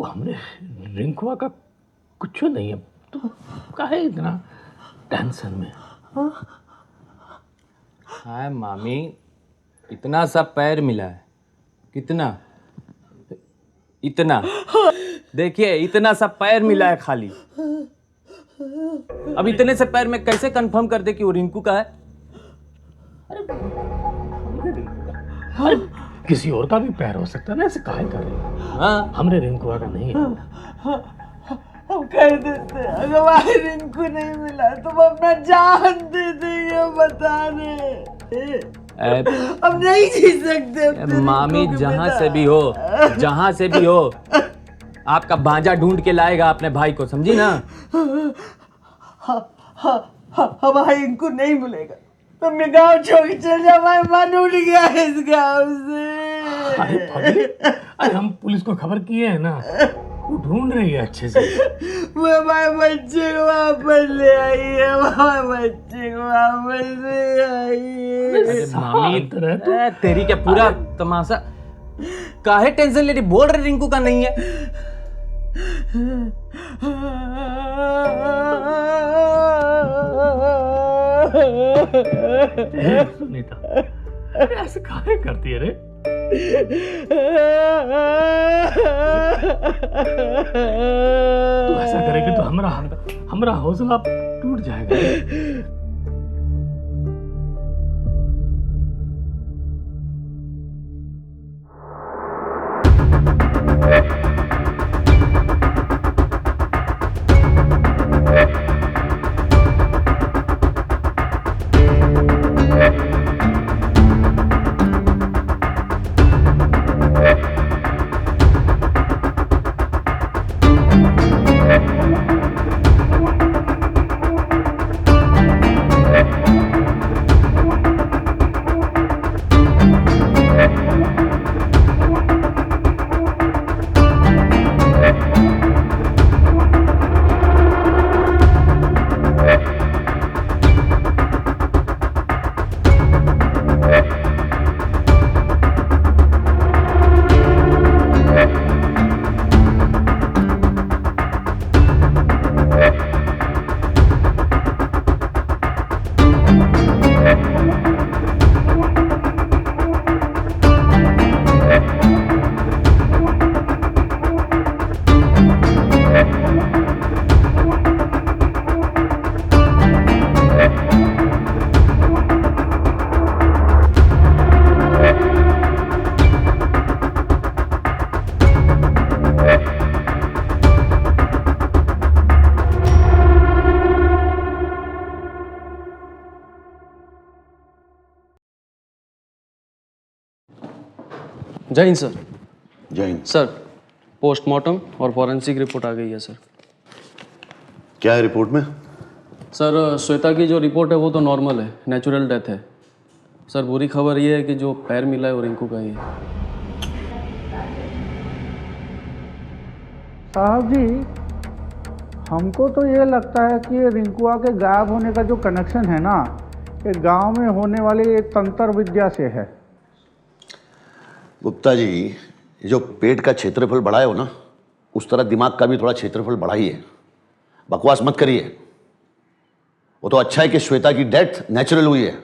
वो हमने रिंकुआ का कुछ नहीं है, तो काहे इतना टेंशन में? हाँ मामी, इतना सा पैर मिला है। कितना? इतना, देखिए इतना सा पैर मिला है खाली। अब इतने से पैर में कैसे कंफर्म कर दे कि वो रिंकू का है? अरे किसी और का भी पैर हो सकता है ना, ऐसे काहे कर रहे हो? हाँ, हमरे रिंकुआ का नहीं है। हम कह देते अगर हमारे रिंकू नहीं मिला तो हम अपना जान दे देंगे, बता रहे हम नहीं जी सकते अपने मामी रिंकू के जहां बिना। से भी हो, जहां से भी हो, आपका भांजा ढूंढ के लाएगा अपने भाई को, समझी ना? हमारे रिंकू नहीं मिलेगा तो मैं गाँव छोड़ के चल जाऊँ, हमारा मन उठ गया है इस गाँव से। अरे पगली, अरे हम पुलिस को खबर किए हैं ना, वो ढूंढ रही है अच्छे से। वो हमारे बच्चे को वापस ले आई है, हमारे बच्चे को वापस ले आई है। अरे मामी, शांत रह तू। तेरी क्या पूरा तमाशा, काहे टेंशन ले रही? बोल रहे रिंकू का नहीं है। सुनीता, अरे ऐसे काहे करती है रे? तू ऐसा करेगी तो हमारा हौसला टूट जाएगा। जय हिंद सर। जय हिंद। सर, पोस्टमार्टम और फॉरेंसिक रिपोर्ट आ गई है सर। क्या है रिपोर्ट में? सर, श्वेता की जो रिपोर्ट है वो तो नॉर्मल है, नेचुरल डेथ है। सर, बुरी खबर ये है कि जो पैर मिला है वो रिंकू का ही है। साहब जी, हमको तो ये लगता है कि ये रिंकुआ के गायब होने का जो कनेक्शन है ना, ये गांव में होने वाली ये तंत्र विद्या से है। गुप्ता जी, ये जो पेट का क्षेत्रफल बढ़ाए हो ना, उस तरह दिमाग का भी थोड़ा क्षेत्रफल बढ़ाइए। बकवास मत करिए। वो तो अच्छा है कि श्वेता की डेथ नेचुरल हुई है,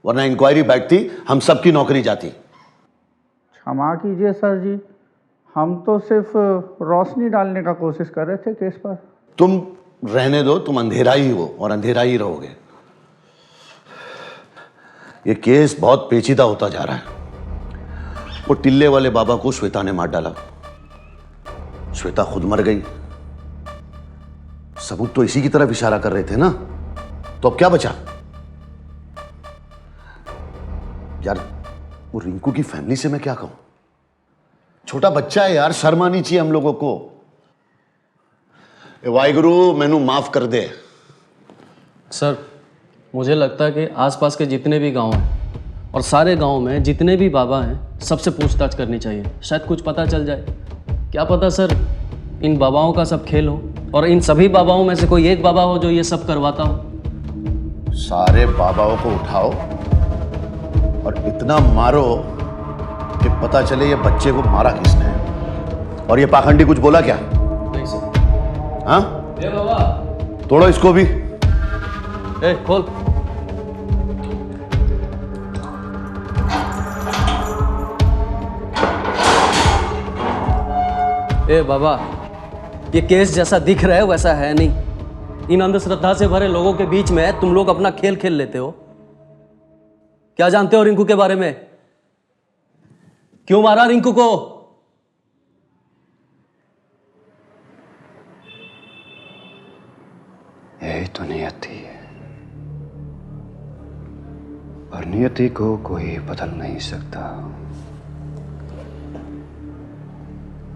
वरना इंक्वायरी बैठती, हम सबकी नौकरी जाती। क्षमा कीजिए सर जी, हम तो सिर्फ रोशनी डालने का कोशिश कर रहे थे केस पर। तुम रहने दो, तुम अंधेरा ही हो और अंधेरा ही रहोगे। ये केस बहुत पेचीदा होता जा रहा है। वो टिल्ले वाले बाबा को श्वेता ने मार डाला, श्वेता खुद मर गई। सबूत तो इसी की तरफ इशारा कर रहे थे ना, तो अब क्या बचा? यार, वो रिंकू की फैमिली से मैं क्या कहूं? छोटा बच्चा है यार, शर्म आनी चाहिए हम लोगों को। वाहिगुरु मैनू माफ कर दे। सर, मुझे लगता है कि आसपास के जितने भी गांव हैं और सारे गांव में जितने भी बाबा हैं, सबसे पूछताछ करनी चाहिए। शायद कुछ पता चल जाए। क्या पता सर, इन बाबाओं का सब खेल हो और इन सभी बाबाओं में से कोई एक बाबा हो जो ये सब करवाता हो। सारे बाबाओं को उठाओ और इतना मारो कि पता चले ये बच्चे को मारा किसने। और ये पाखंडी कुछ बोला क्या? नहीं सर। हाँ, ए बाबा, तोड़ो इसको भी। ए खोल। ए बाबा, ये केस जैसा दिख रहा है वैसा है नहीं। इन अंधश्रद्धा से भरे लोगों के बीच में तुम लोग अपना खेल खेल लेते हो। क्या जानते हो रिंकू के बारे में? क्यों मारा रिंकू को? यही तो नियति है, और नियति को कोई बदल नहीं सकता।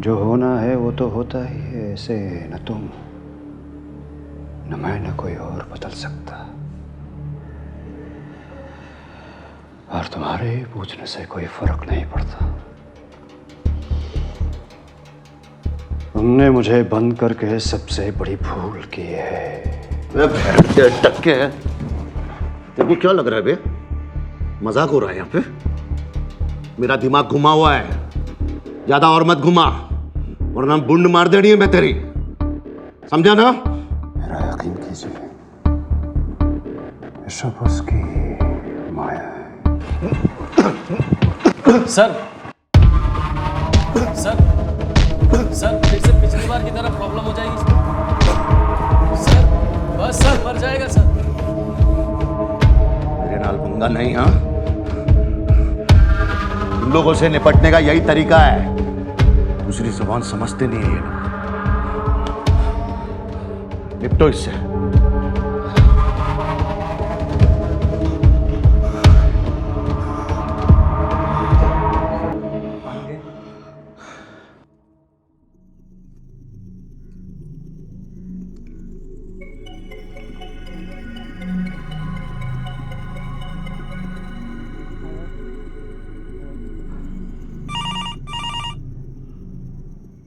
जो होना है वो तो होता ही है, ऐसे न तुम न मैं न कोई और बदल सकता, और तुम्हारे पूछने से कोई फर्क नहीं पड़ता। तुमने मुझे बंद करके सबसे बड़ी भूल की है। टक्के है, तेरे को क्या लग रहा है बे? मजाक हो रहा है यहाँ पे? मेरा दिमाग घुमा हुआ है, ज्यादा और मत घुमा वरना बुंड मार देनी है मैं तेरी, समझा ना? मेरा यकीन कीजिए, ये सब उसकी माया है। सर सर सर, फिर से पिछली बार की तरह प्रॉब्लम हो जाएगी सर। बस सर, मर जाएगा सर। मेरे नाल पंगा नहीं। हाँ, तुम लोगों से निपटने का यही तरीका है, दूसरी जुबान समझते नहीं है ये लोग। निपटो इससे।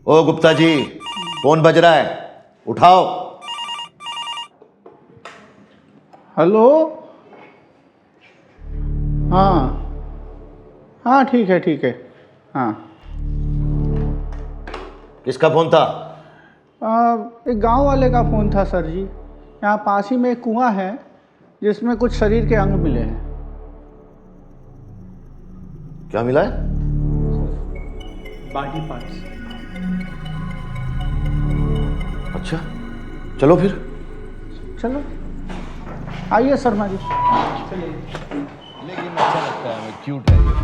ओ गुप्ता जी, फोन बज रहा है, उठाओ। हेलो। हाँ हाँ, ठीक है ठीक है। हाँ, किसका फोन था? एक गांव वाले का फ़ोन था सर जी। यहाँ पास ही में एक कुआं है जिसमें कुछ शरीर के अंग मिले हैं। क्या मिला है? Body parts. अच्छा, चलो फिर। चलो आइए शर्मा जी। लेकिन अच्छा लगता है, क्यूट है ये।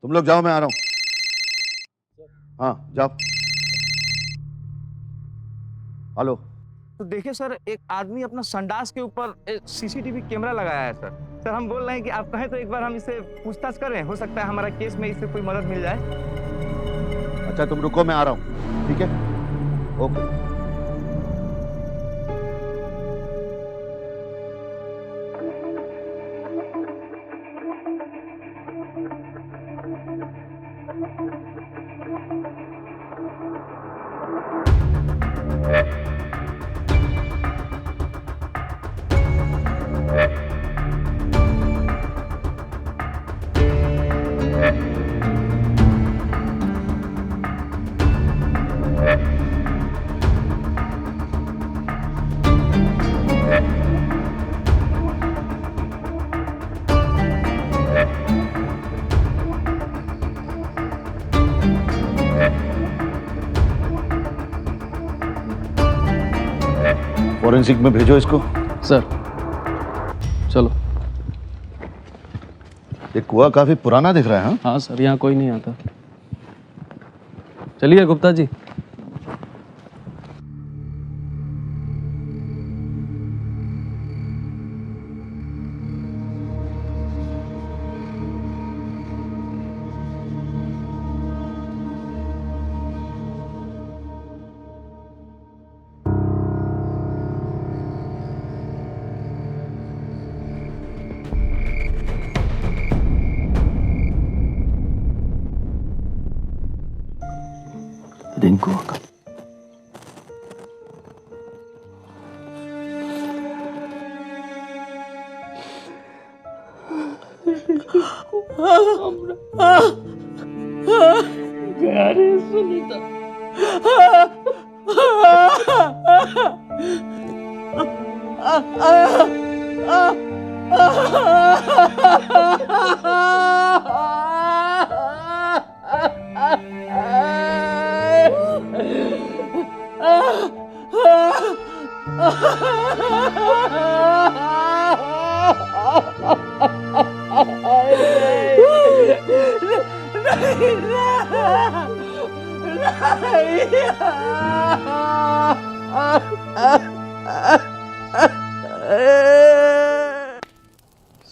तुम लोग जाओ, मैं आ रहा हूं। हाँ जाओ। हेलो। तो देखिए सर, एक आदमी अपना संडास के ऊपर सीसीटीवी कैमरा लगाया है सर। सर हम बोल रहे हैं कि आप कहें तो एक बार हम इससे पूछताछ करें, हो सकता है हमारा केस में इससे कोई मदद मिल जाए। अच्छा तुम रुको, मैं आ रहा हूं, ठीक है? ओके। फॉरेंसिक में भेजो इसको। सर चलो। ये कुआं काफी पुराना दिख रहा है। हाँ, हाँ सर, यहाँ कोई नहीं आता। चलिए गुप्ता जी। रिंकू का।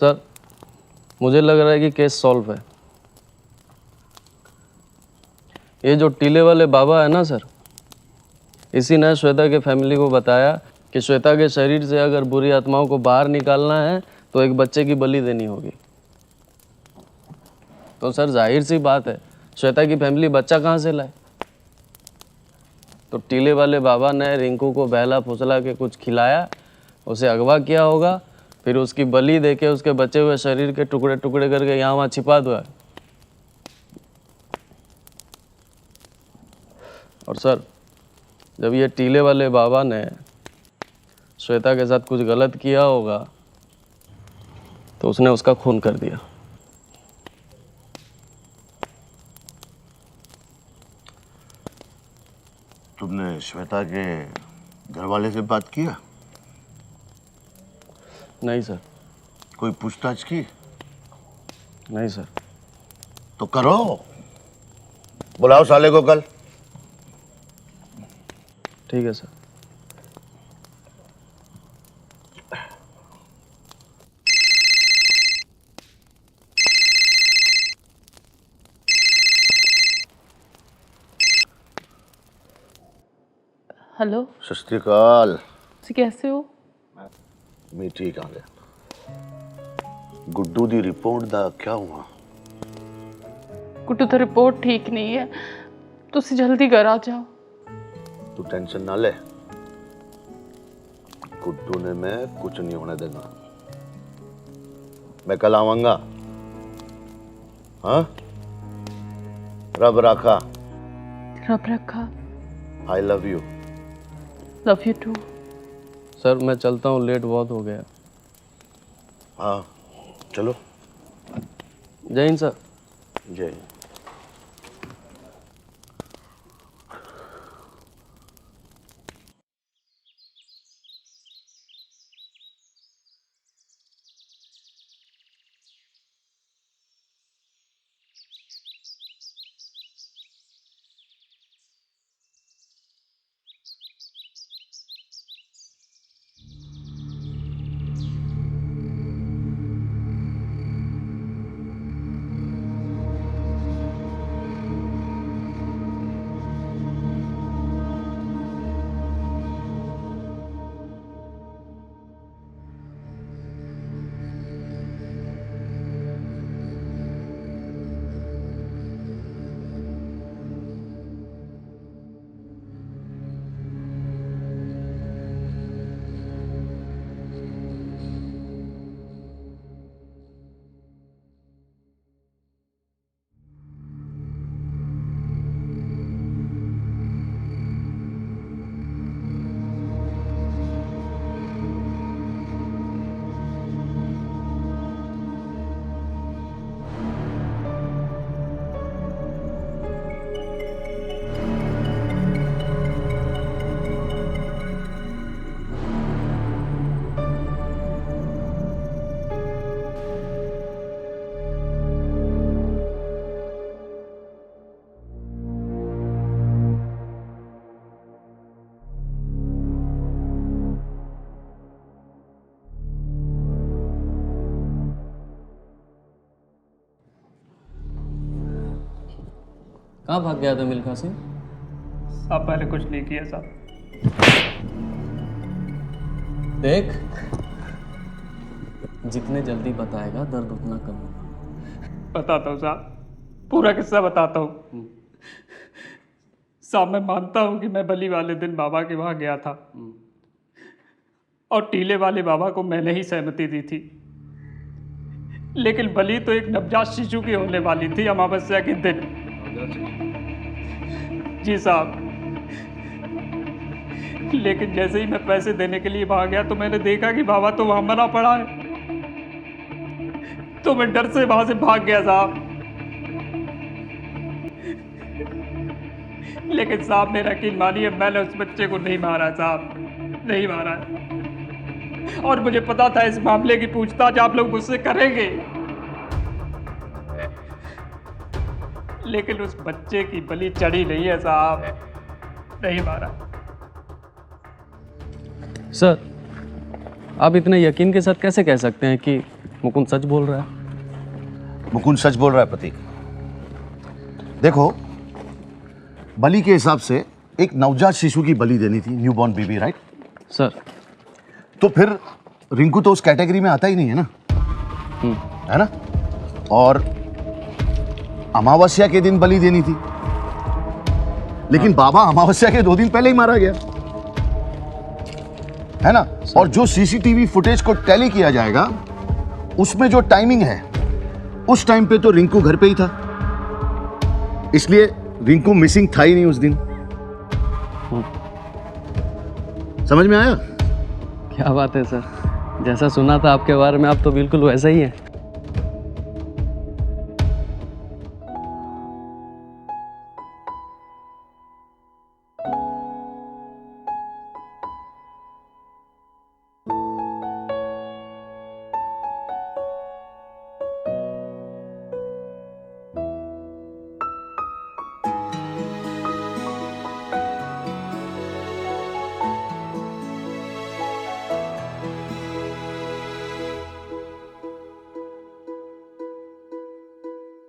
सर मुझे लग रहा है कि केस सॉल्व है। ये जो टीले वाले बाबा है ना सर, इसी ने श्वेता के फैमिली को बताया कि श्वेता के शरीर से अगर बुरी आत्माओं को बाहर निकालना है तो एक बच्चे की बलि देनी होगी। तो सर जाहिर सी बात है, श्वेता की फैमिली बच्चा कहाँ से लाए? तो टीले वाले बाबा ने रिंकू को बहला फुसला के कुछ खिलाया, उसे अगवा किया होगा, फिर उसकी बलि देके उसके बचे हुए शरीर के टुकड़े टुकड़े करके यहाँ वहाँ छिपा दिया। और सर जब ये टीले वाले बाबा ने श्वेता के साथ कुछ गलत किया होगा तो उसने उसका खून कर दिया। तुमने श्वेता के घर वाले से बात किया? नहीं सर। कोई पूछताछ की? नहीं सर। तो करो, बुलाओ साले को कल। ठीक है सर। हेलो सत श्री अकाल। जी कैसे हो? मैं ठीक आ गया। गुड्डू दी रिपोर्ट दा क्या हुआ? गुड्डू तो रिपोर्ट ठीक नहीं है, तुसी जल्दी घर आ जाओ। तू टेंशन ना ले, गुड्डू ने मैं कुछ नहीं होने देगा। मैं कल आऊंगा। हाँ, रब रखा। रब रखा। I love you. Love you too. Sir मैं चलता हूँ, लेट बहुत हो गया। हाँ चलो। जय हिंद सर। जय हिंद। कहाँ भाग गया था मिल्खा सिंह? साहब पहले कुछ नहीं किया साहब। देख, जितने जल्दी बताएगा दर्द उतना कम होगा। बताता हूँ साहब, पूरा किस्सा बताता हूँ। साहब मैं मानता हूँ कि मैं बलि वाले दिन बाबा के वहाँ गया था और टीले वाले बाबा को मैंने ही सहमति दी थी, लेकिन बलि तो एक नवजात शिशु की होने वाली थी अमावस्या के दिन। जी साहब, लेकिन जैसे ही मैं पैसे देने के लिए वहां गया तो मैंने देखा कि बाबा तो वहां मरा पड़ा है, तो मैं डर से वहां से भाग गया साहब। लेकिन साहब मेरा यकीन मानिए, मैंने उस बच्चे को नहीं मारा साहब, नहीं मारा। और मुझे पता था इस मामले की पूछताछ आप लोग मुझसे करेंगे, लेकिन उस बच्चे की बलि चढ़ी नहीं है साहब, नहीं मारा। सर, आप इतने यकीन के साथ कैसे कह सकते हैं कि मुकुंद सच बोल रहा है? मुकुंद सच बोल रहा है प्रतीक। देखो, बलि के हिसाब से एक नवजात शिशु की बलि देनी थी, न्यूबॉर्न बेबी, राइट सर? तो फिर रिंकू तो उस कैटेगरी में आता ही नहीं है ना, है ना? और अमावस्या के दिन बलि देनी थी, लेकिन बाबा अमावस्या के 2 दिन पहले ही मारा गया, है ना? और जो सीसीटीवी फुटेज को टैली किया जाएगा उसमें जो टाइमिंग है, उस टाइम पे तो रिंकू घर पे ही था, इसलिए रिंकू मिसिंग था ही नहीं उस दिन। समझ में आया? क्या बात है सर, जैसा सुना था आपके बारे में आप तो बिल्कुल वैसा ही है।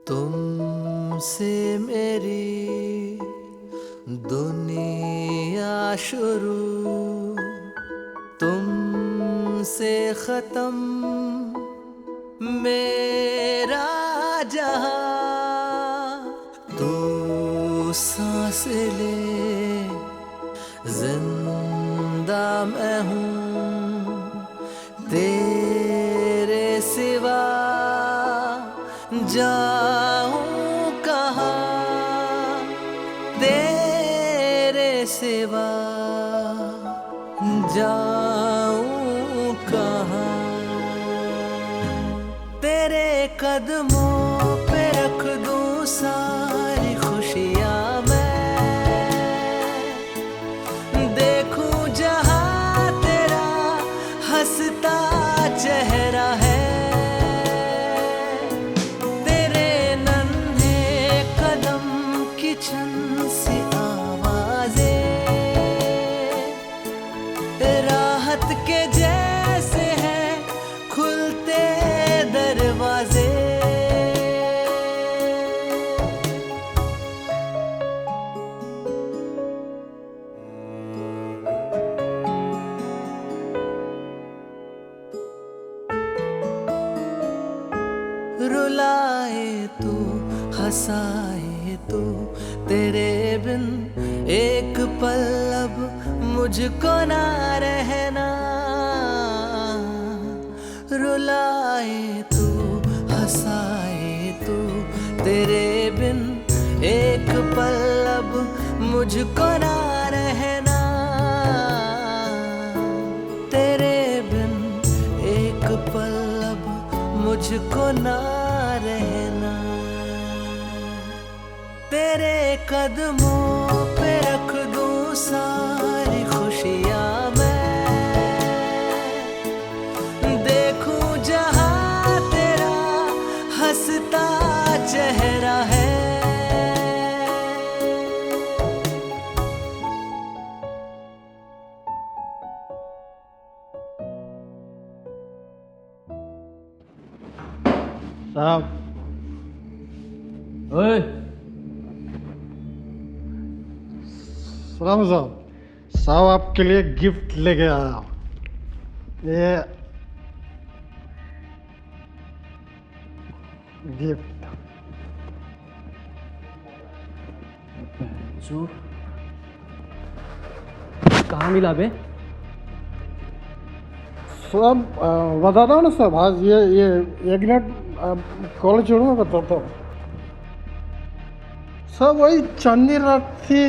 तुमसे मेरी दुनिया शुरू, तुमसे खत्म मेरा जहां। तू सांस ले, जिंदा मैं हूँ तेरे सिवा, जाऊं कहाँ तेरे सिवा, जाऊं कहाँ। तेरे कदमों पे रख दूं सारी खुशियाँ मैं, देखूं जहाँ तेरा हंसता चेहरा है। छन सी आवाजें राहत के जैसे हैं खुलते दरवाजे। रुलाए तू, हंसाए तू, तेरे बिन एक पल अब मुझको ना रहना। रुलाए तू, हंसाए तू, तेरे बिन एक पल अब मुझको ना रहना। तेरे बिन एक पल अब मुझको ना रहना। तेरे कदमों पे रख दूं सारी खुशियाँ मैं, देखूं जहाँ तेरा हंसता चेहरा है। साहब, ओए सलाम साहब, साहब आपके लिए गिफ्ट लेके आया। ये गिफ्ट। कहाँ मिला बे? सब बताता हूँ ना सब। आज ये एक मिनट कॉल छोड़ूंगा, बताता हूँ सब। वही चांदनी रात थी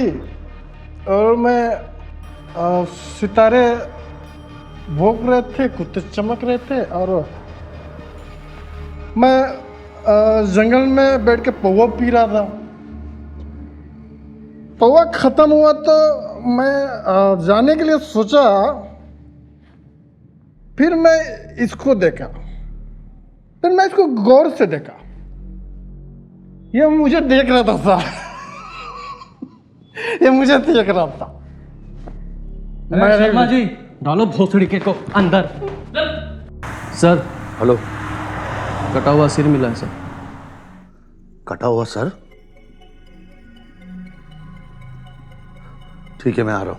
और मैं सितारे भोग रहे थे, कुत्ते चमक रहे थे और मैं जंगल में बैठ के पौवा पी रहा था। पौवा खत्म हुआ तो मैं जाने के लिए सोचा, फिर मैं इसको देखा, फिर मैं इसको गौर से देखा। ये मुझे देख रहा था सर। ये मुझे देख रहा था। शर्मा जी, डालो भोसड़ी के को अंदर। Sir, hello. कटा हुआ सिर मिला है सर। कटा हुआ सर? ठीक है, मैं आ रहा हूँ।